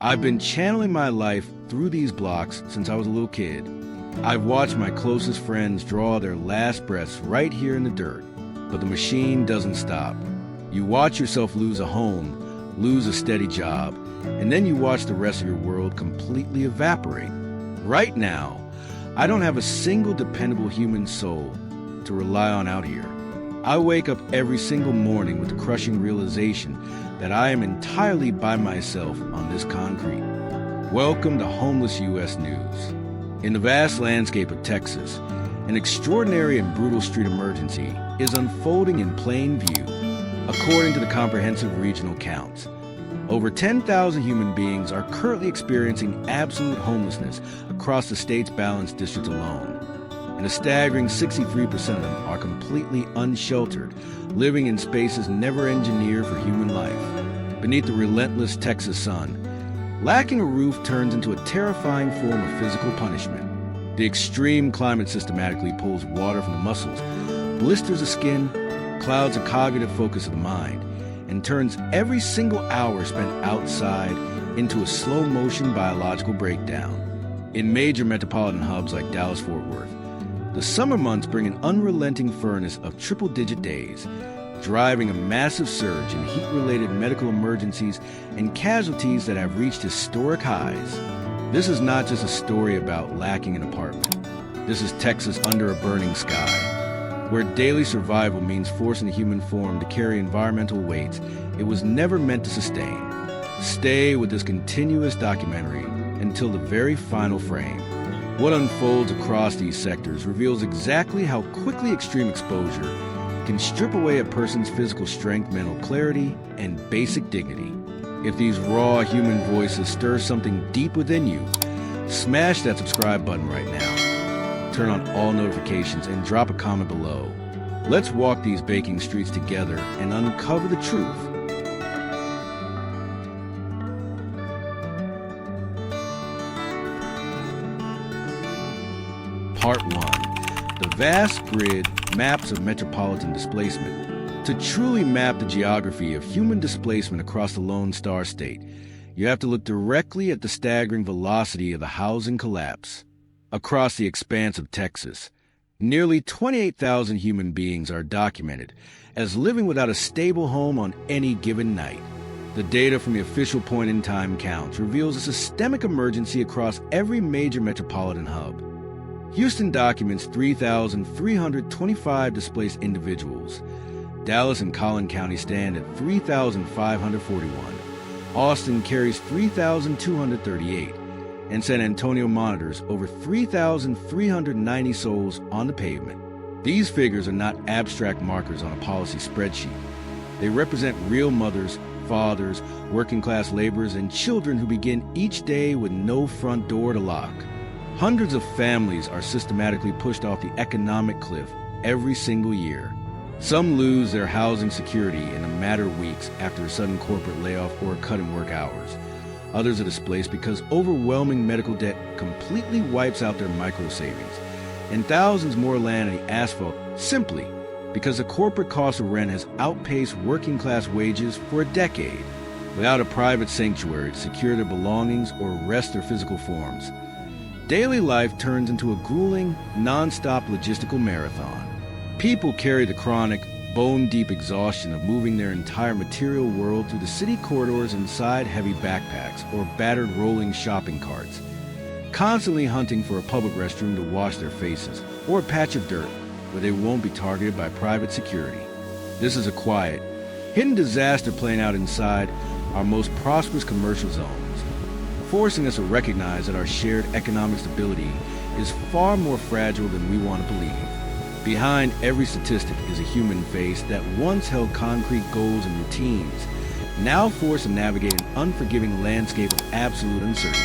I've been channeling my life through these blocks since I was a little kid. I've watched my closest friends draw their last breaths right here in the dirt. But the machine doesn't stop. You watch yourself lose a home, lose a steady job, and then you watch the rest of your world completely evaporate. Right now, I don't have a single dependable human soul to rely on out here. I wake up every single morning with the crushing realization that I am entirely by myself on this concrete. Welcome to Homeless U.S. News. In the vast landscape of Texas, an extraordinary and brutal street emergency is unfolding in plain view, according to the comprehensive regional counts. Over 10,000 human beings are currently experiencing absolute homelessness across the state's balanced district alone. And a staggering 63% of them are completely unsheltered, living in spaces never engineered for human life. Beneath the relentless Texas sun, lacking a roof turns into a terrifying form of physical punishment. The extreme climate systematically pulls water from the muscles, blisters the skin, clouds the cognitive focus of the mind, and turns every single hour spent outside into a slow-motion biological breakdown. In major metropolitan hubs like Dallas-Fort Worth, the summer months bring an unrelenting furnace of triple-digit days, driving a massive surge in heat-related medical emergencies and casualties that have reached historic highs. This is not just a story about lacking an apartment. This is Texas under a burning sky, where daily survival means forcing the human form to carry environmental weights it was never meant to sustain. Stay with this continuous documentary until the very final frame. What unfolds across these sectors reveals exactly how quickly extreme exposure can strip away a person's physical strength, mental clarity, and basic dignity. If these raw human voices stir something deep within you, smash that subscribe button right now. Turn on all notifications and drop a comment below. Let's walk these baking streets together and uncover the truth. Part 1. The vast grid maps of metropolitan displacement. To truly map the geography of human displacement across the Lone Star State, you have to look directly at the staggering velocity of the housing collapse. Across the expanse of Texas, nearly 28,000 human beings are documented as living without a stable home on any given night. The data from the official point-in-time counts reveals a systemic emergency across every major metropolitan hub. Houston documents 3,325 displaced individuals. Dallas and Collin County stand at 3,541. Austin carries 3,238. And San Antonio monitors over 3,390 souls on the pavement. These figures are not abstract markers on a policy spreadsheet. They represent real mothers, fathers, working-class laborers, and children who begin each day with no front door to lock. Hundreds of families are systematically pushed off the economic cliff every single year. Some lose their housing security in a matter of weeks after a sudden corporate layoff or a cut in work hours. Others are displaced because overwhelming medical debt completely wipes out their micro savings, and thousands more land on the asphalt simply because the corporate cost of rent has outpaced working class wages for a decade. Without a private sanctuary to secure their belongings or rest their physical forms, daily life turns into a grueling, non-stop logistical marathon. People carry the chronic, bone-deep exhaustion of moving their entire material world through the city corridors inside heavy backpacks or battered rolling shopping carts, constantly hunting for a public restroom to wash their faces or a patch of dirt where they won't be targeted by private security. This is a quiet, hidden disaster playing out inside our most prosperous commercial zones, forcing us to recognize that our shared economic stability is far more fragile than we want to believe. Behind every statistic is a human face that once held concrete goals and routines, now forced to navigate an unforgiving landscape of absolute uncertainty.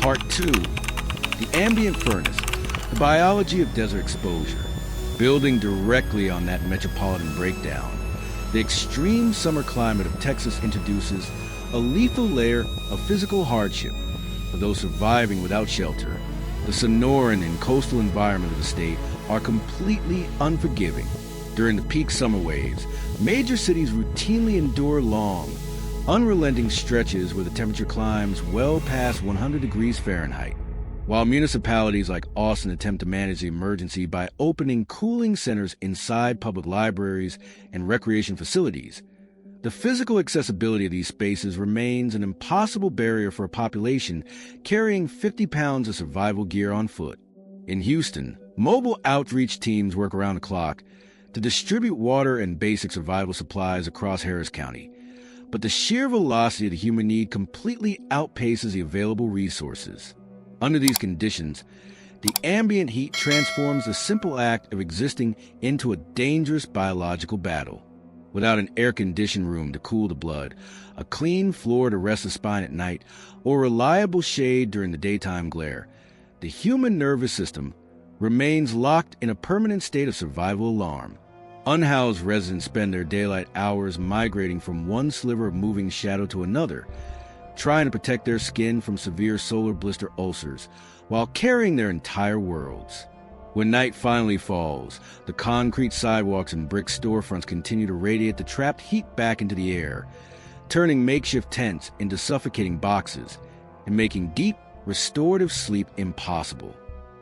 Part 2. The ambient furnace, the biology of desert exposure. Building directly on that metropolitan breakdown, the extreme summer climate of Texas introduces a lethal layer of physical hardship. for those surviving without shelter. The Sonoran and coastal environment of the state are completely unforgiving. During the peak summer waves, major cities routinely endure long, unrelenting stretches where the temperature climbs well past 100 degrees Fahrenheit. While municipalities like Austin attempt to manage the emergency by opening cooling centers inside public libraries and recreation facilities, the physical accessibility of these spaces remains an impossible barrier for a population carrying 50 pounds of survival gear on foot. In Houston, mobile outreach teams work around the clock to distribute water and basic survival supplies across Harris County. But the sheer velocity of the human need completely outpaces the available resources. Under these conditions, the ambient heat transforms the simple act of existing into a dangerous biological battle. Without an air-conditioned room to cool the blood, a clean floor to rest the spine at night, or reliable shade during the daytime glare, the human nervous system remains locked in a permanent state of survival alarm. Unhoused residents spend their daylight hours migrating from one sliver of moving shadow to another, trying to protect their skin from severe solar blister ulcers while carrying their entire worlds. When night finally falls, the concrete sidewalks and brick storefronts continue to radiate the trapped heat back into the air, turning makeshift tents into suffocating boxes and making deep, restorative sleep impossible.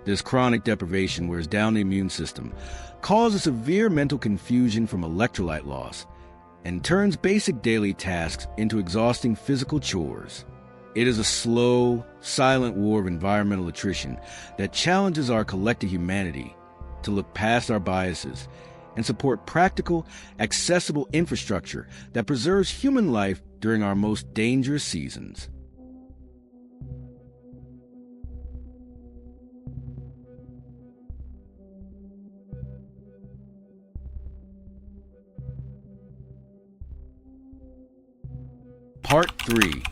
This chronic deprivation wears down the immune system, causes severe mental confusion from electrolyte loss, and turns basic daily tasks into exhausting physical chores. It is a slow, silent war of environmental attrition that challenges our collective humanity to look past our biases and support practical, accessible infrastructure that preserves human life during our most dangerous seasons. Part 3.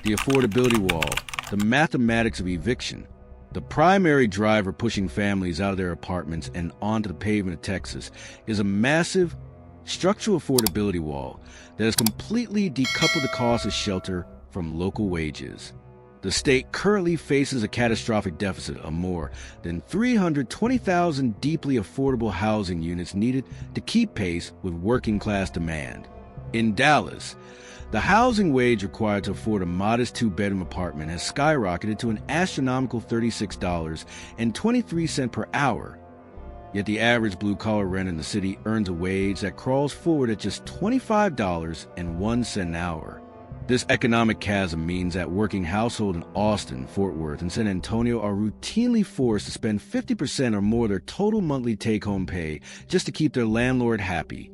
The affordability wall, the mathematics of eviction. The primary driver pushing families out of their apartments and onto the pavement of Texas is a massive structural affordability wall that has completely decoupled the cost of shelter from local wages. The state currently faces a catastrophic deficit of more than 320,000 deeply affordable housing units needed to keep pace with working-class demand. In Dallas, the housing wage required to afford a modest two-bedroom apartment has skyrocketed to an astronomical $36.23 per hour. Yet the average blue-collar rent in the city earns a wage that crawls forward at just $25.01 an hour. This economic chasm means that working households in Austin, Fort Worth, and San Antonio are routinely forced to spend 50% or more of their total monthly take-home pay just to keep their landlord happy,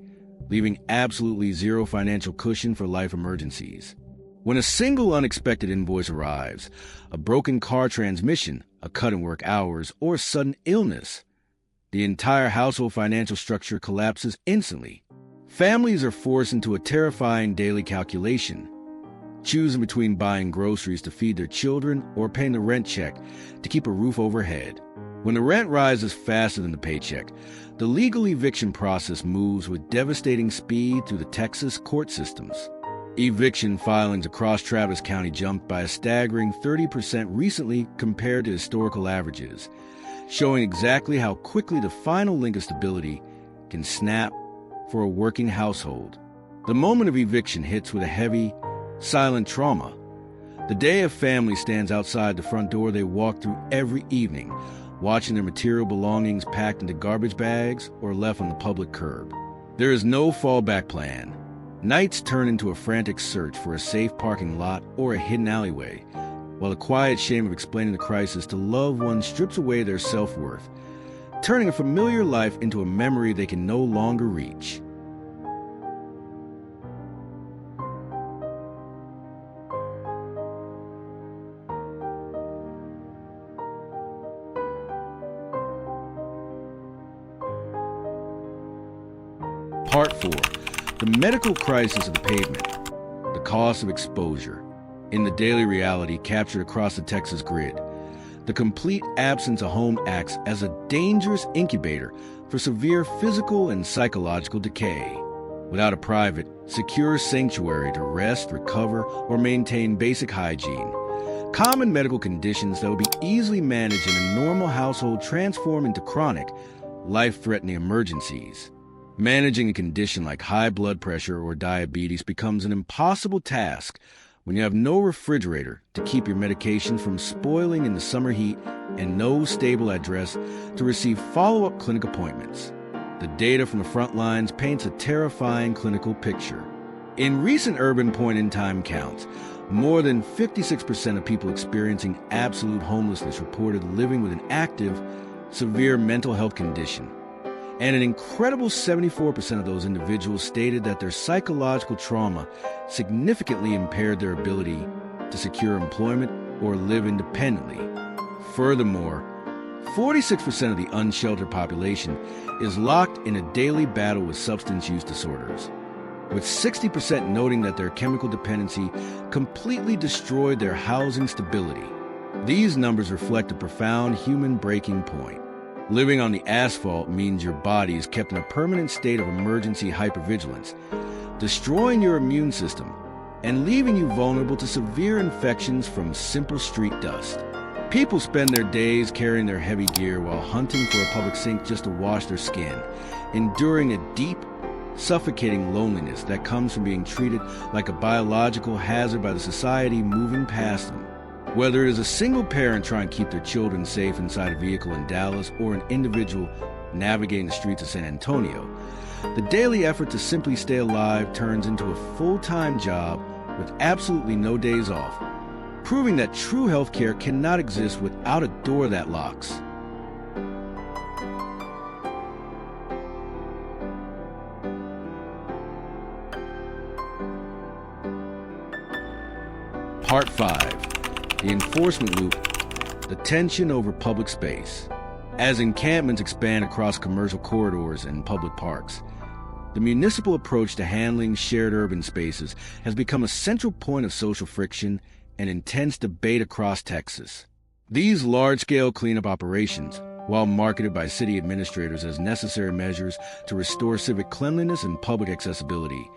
leaving absolutely zero financial cushion for life emergencies. When a single unexpected invoice arrives, a broken car transmission, a cut in work hours, or sudden illness, the entire household financial structure collapses instantly. Families are forced into a terrifying daily calculation, choosing between buying groceries to feed their children or paying the rent check to keep a roof overhead. When the rent rises faster than the paycheck, the legal eviction process moves with devastating speed through the Texas court systems. Eviction filings across Travis County jumped by a staggering 30% recently compared to historical averages, showing exactly how quickly the final link of stability can snap for a working household. The moment of eviction hits with a heavy, silent trauma. The day a family stands outside the front door they walk through every evening, watching their material belongings packed into garbage bags or left on the public curb. There is no fallback plan. Nights turn into a frantic search for a safe parking lot or a hidden alleyway, while the quiet shame of explaining the crisis to loved ones strips away their self-worth, turning a familiar life into a memory they can no longer reach. Part 4. The medical crisis of the pavement. The cost of exposure. In the daily reality captured across the Texas grid, the complete absence of home acts as a dangerous incubator for severe physical and psychological decay. Without a private, secure sanctuary to rest, recover, or maintain basic hygiene, Common medical conditions that would be easily managed in a normal household transform into chronic, life-threatening emergencies. Managing a condition like high blood pressure or diabetes becomes an impossible task when you have no refrigerator to keep your medications from spoiling in the summer heat and no stable address to receive follow-up clinic appointments. The data from the front lines paints a terrifying clinical picture. In recent urban point-in-time counts, more than 56% of people experiencing absolute homelessness reported living with an active, severe mental health condition. And an incredible 74% of those individuals stated that their psychological trauma significantly impaired their ability to secure employment or live independently. Furthermore, 46% of the unsheltered population is locked in a daily battle with substance use disorders, with 60% noting that their chemical dependency completely destroyed their housing stability. These numbers reflect a profound human breaking point. Living on the asphalt means your body is kept in a permanent state of emergency hypervigilance, destroying your immune system and leaving you vulnerable to severe infections from simple street dust. People spend their days carrying their heavy gear while hunting for a public sink just to wash their skin, enduring a deep, suffocating loneliness that comes from being treated like a biological hazard by the society moving past them. Whether it is a single parent trying to keep their children safe inside a vehicle in Dallas or an individual navigating the streets of San Antonio, the daily effort to simply stay alive turns into a full-time job with absolutely no days off, proving that true health care cannot exist without a door that locks. Part 5. The enforcement loop, the tension over public space. As encampments expand across commercial corridors and public parks, the municipal approach to handling shared urban spaces has become a central point of social friction and intense debate across Texas. These large-scale cleanup operations, while marketed by city administrators as necessary measures to restore civic cleanliness and public accessibility,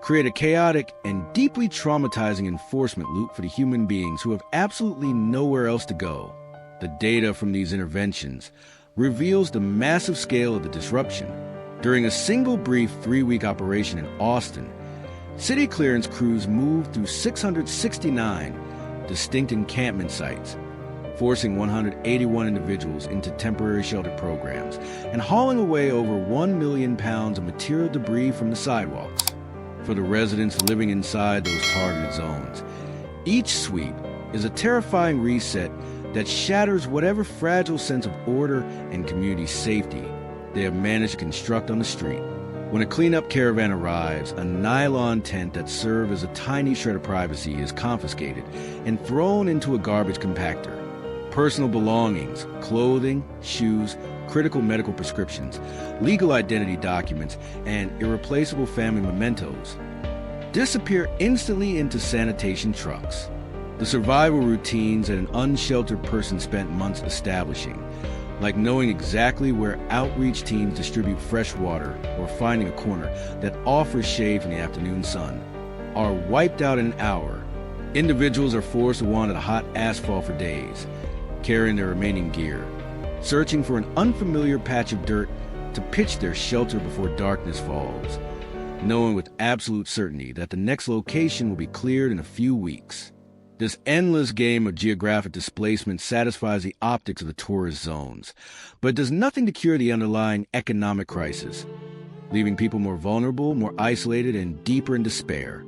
create a chaotic and deeply traumatizing enforcement loop for the human beings who have absolutely nowhere else to go. The data from these interventions reveals the massive scale of the disruption. During a single brief 3-week operation in Austin, city clearance crews moved through 669 distinct encampment sites, forcing 181 individuals into temporary shelter programs and hauling away over 1 million pounds of material debris from the sidewalks. For the residents living inside those targeted zones, each sweep is a terrifying reset that shatters whatever fragile sense of order and community safety they have managed to construct on the street. When a cleanup caravan arrives, a nylon tent that served as a tiny shred of privacy is confiscated and thrown into a garbage compactor. Personal belongings, clothing, shoes, critical medical prescriptions, legal identity documents, and irreplaceable family mementos disappear instantly into sanitation trucks. The survival routines that an unsheltered person spent months establishing, like knowing exactly where outreach teams distribute fresh water or finding a corner that offers shade from the afternoon sun, are wiped out in an hour. Individuals are forced to wander the hot asphalt for days, carrying their remaining gear, searching for an unfamiliar patch of dirt to pitch their shelter before darkness falls, knowing with absolute certainty that the next location will be cleared in a few weeks. This endless game of geographic displacement satisfies the optics of the tourist zones, but does nothing to cure the underlying economic crisis, leaving people more vulnerable, more isolated, and deeper in despair.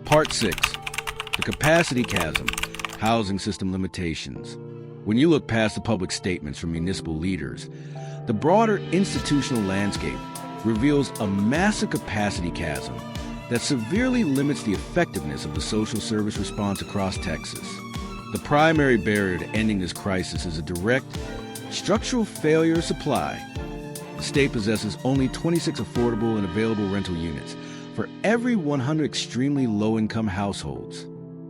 Part 6. The capacity chasm, housing system limitations. When you look past the public statements from municipal leaders, the broader institutional landscape reveals a massive capacity chasm that severely limits the effectiveness of the social service response across Texas. The primary barrier to ending this crisis is a direct, structural failure of supply. The state possesses only 26 affordable and available rental units for every 100 extremely low-income households.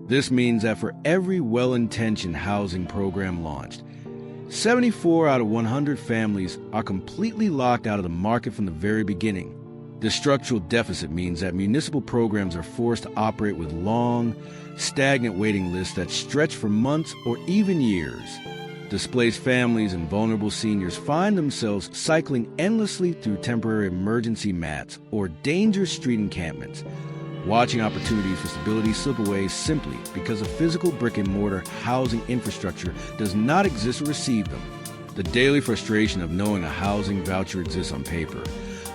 This means that for every well-intentioned housing program launched, 74 out of 100 families are completely locked out of the market from the very beginning. This structural deficit means that municipal programs are forced to operate with long, stagnant waiting lists that stretch for months or even years. Displaced families and vulnerable seniors find themselves cycling endlessly through temporary emergency mats or dangerous street encampments, watching opportunities for stability slip away simply because a physical brick-and-mortar housing infrastructure does not exist to receive them. The daily frustration of knowing a housing voucher exists on paper,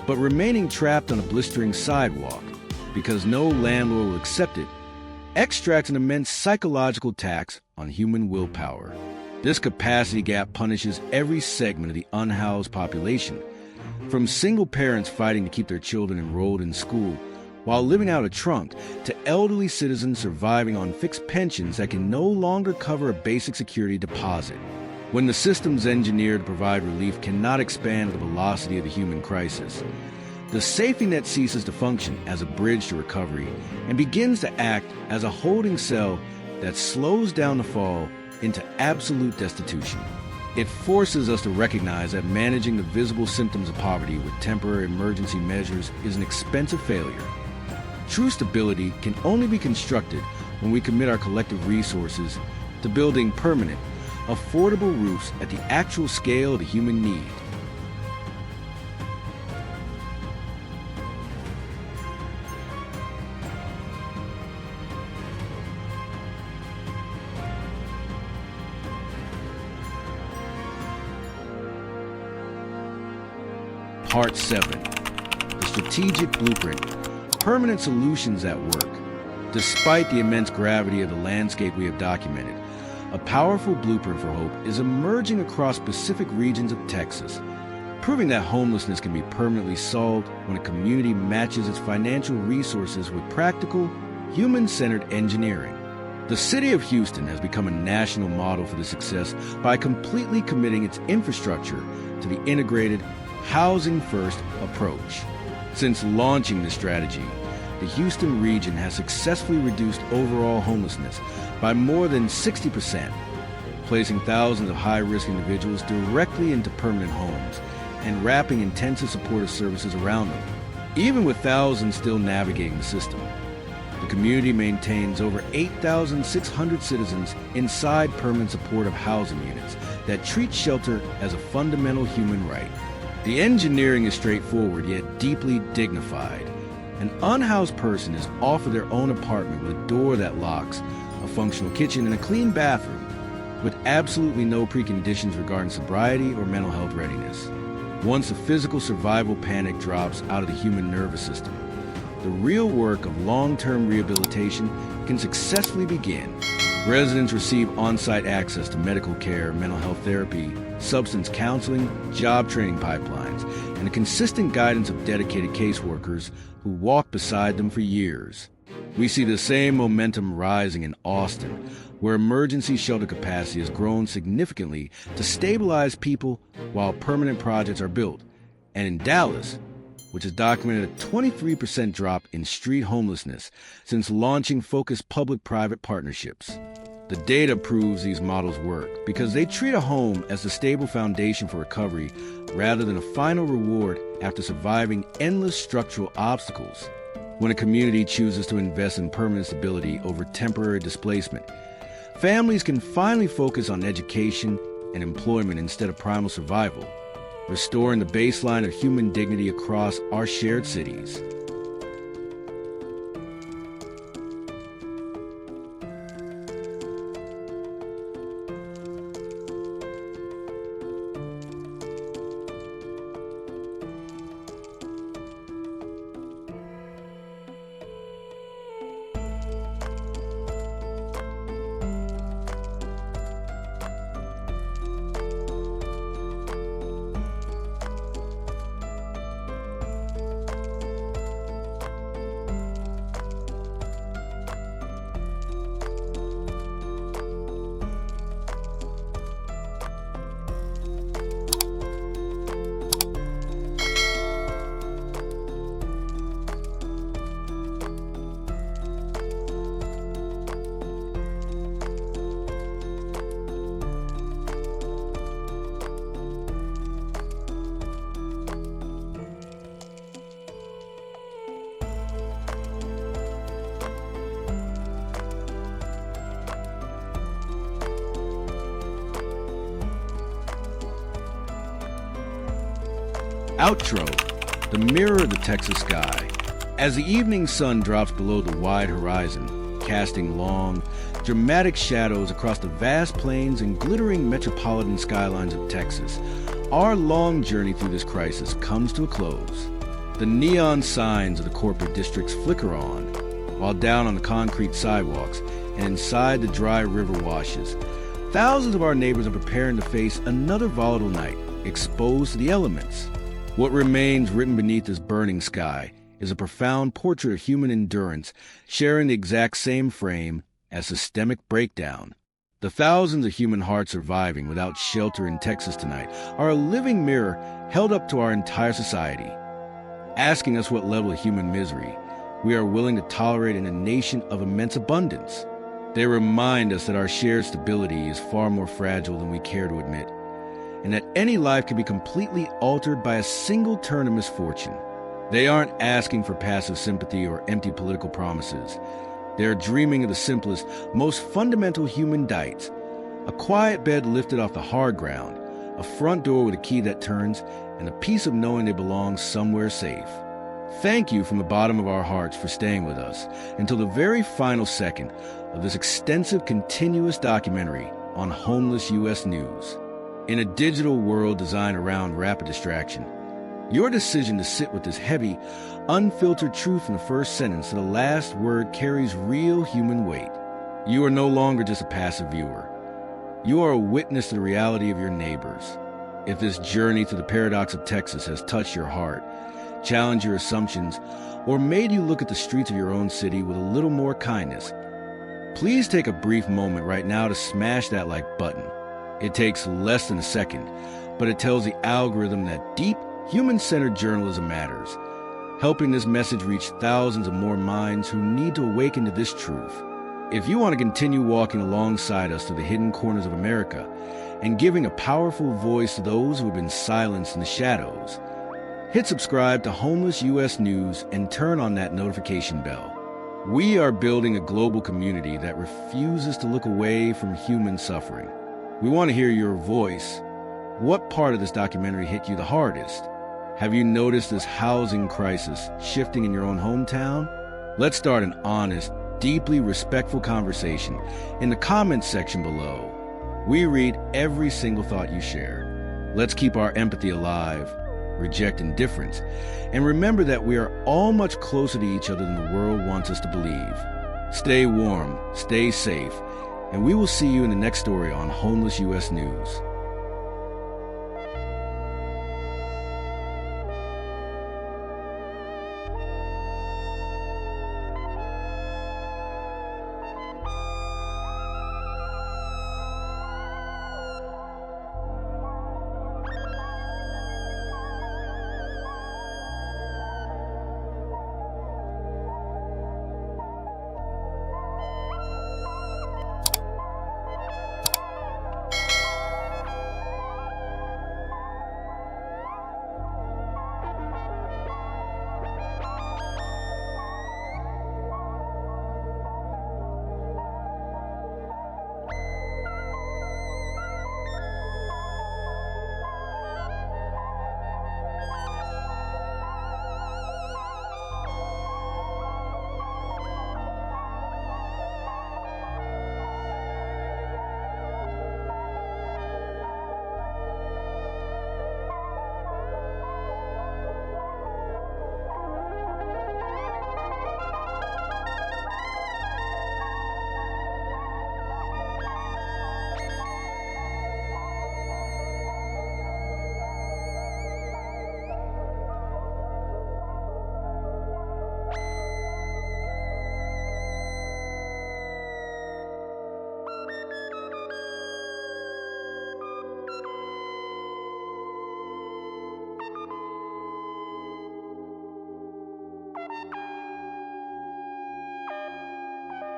but remaining trapped on a blistering sidewalk because no landlord will accept it, extracts an immense psychological tax on human willpower. This capacity gap punishes every segment of the unhoused population, from single parents fighting to keep their children enrolled in school while living out a trunk, to elderly citizens surviving on fixed pensions that can no longer cover a basic security deposit. When the systems engineered to provide relief cannot expand at the velocity of the human crisis, the safety net ceases to function as a bridge to recovery and begins to act as a holding cell that slows down the fall into absolute destitution. It forces us to recognize that managing the visible symptoms of poverty with temporary emergency measures is an expensive failure. True stability can only be constructed when we commit our collective resources to building permanent, affordable roofs at the actual scale of the human need. Part 7. The Strategic Blueprint. Permanent solutions at work. Despite the immense gravity of the landscape we have documented, a powerful blueprint for hope is emerging across specific regions of Texas, proving that homelessness can be permanently solved when a community matches its financial resources with practical, human-centered engineering. The city of Houston has become a national model for this success by completely committing its infrastructure to the integrated, housing-first approach. Since launching this strategy, the Houston region has successfully reduced overall homelessness by more than 60%, placing thousands of high-risk individuals directly into permanent homes and wrapping intensive supportive services around them. Even with thousands still navigating the system, the community maintains over 8,600 citizens inside permanent supportive housing units that treat shelter as a fundamental human right. The engineering is straightforward yet deeply dignified. An unhoused person is offered their own apartment with a door that locks, a functional kitchen, and a clean bathroom, with absolutely no preconditions regarding sobriety or mental health readiness. Once the physical survival panic drops out of the human nervous system, the real work of long-term rehabilitation can successfully begin. Residents receive on-site access to medical care, mental health therapy, substance counseling, job training pipelines, and the consistent guidance of dedicated caseworkers who walk beside them for years. We see the same momentum rising in Austin, where emergency shelter capacity has grown significantly to stabilize people while permanent projects are built, and in Dallas, which has documented a 23% drop in street homelessness since launching focused public-private partnerships. The data proves these models work because they treat a home as the stable foundation for recovery rather than a final reward after surviving endless structural obstacles. When a community chooses to invest in permanent stability over temporary displacement, families can finally focus on education and employment instead of primal survival, restoring the baseline of human dignity across our shared cities. Outro, the mirror of the Texas sky. As the evening sun drops below the wide horizon, casting long, dramatic shadows across the vast plains and glittering metropolitan skylines of Texas, our long journey through this crisis comes to a close. The neon signs of the corporate districts flicker on, while down on the concrete sidewalks and inside the dry river washes, thousands of our neighbors are preparing to face another volatile night, exposed to the elements. What remains written beneath this burning sky is a profound portrait of human endurance, sharing the exact same frame as systemic breakdown. The thousands of human hearts surviving without shelter in Texas tonight are a living mirror held up to our entire society, asking us what level of human misery we are willing to tolerate in a nation of immense abundance. They remind us that our shared stability is far more fragile than we care to admit, and that any life can be completely altered by a single turn of misfortune. They aren't asking for passive sympathy or empty political promises. They're dreaming of the simplest, most fundamental human dights: a quiet bed lifted off the hard ground, a front door with a key that turns, and the peace of knowing they belong somewhere safe. Thank you from the bottom of our hearts for staying with us until the very final second of this extensive, continuous documentary on homeless U.S. news. In a digital world designed around rapid distraction, your decision to sit with this heavy, unfiltered truth in the first sentence to the last word carries real human weight. You are no longer just a passive viewer. You are a witness to the reality of your neighbors. If this journey through the paradox of Texas has touched your heart, challenged your assumptions, or made you look at the streets of your own city with a little more kindness, please take a brief moment right now to smash that like button. It takes less than a second, but it tells the algorithm that deep, human-centered journalism matters, helping this message reach thousands of more minds who need to awaken to this truth. If you want to continue walking alongside us through the hidden corners of America and giving a powerful voice to those who have been silenced in the shadows, hit subscribe to Homeless U.S. News and turn on that notification bell. We are building a global community that refuses to look away from human suffering. We want to hear your voice. What part of this documentary hit you the hardest? Have you noticed this housing crisis shifting in your own hometown? Let's start an honest, deeply respectful conversation in the comments section below. We read every single thought you share. Let's keep our empathy alive, reject indifference, and remember that we are all much closer to each other than the world wants us to believe. Stay warm, stay safe, and we will see you in the next story on Homeless U.S. News.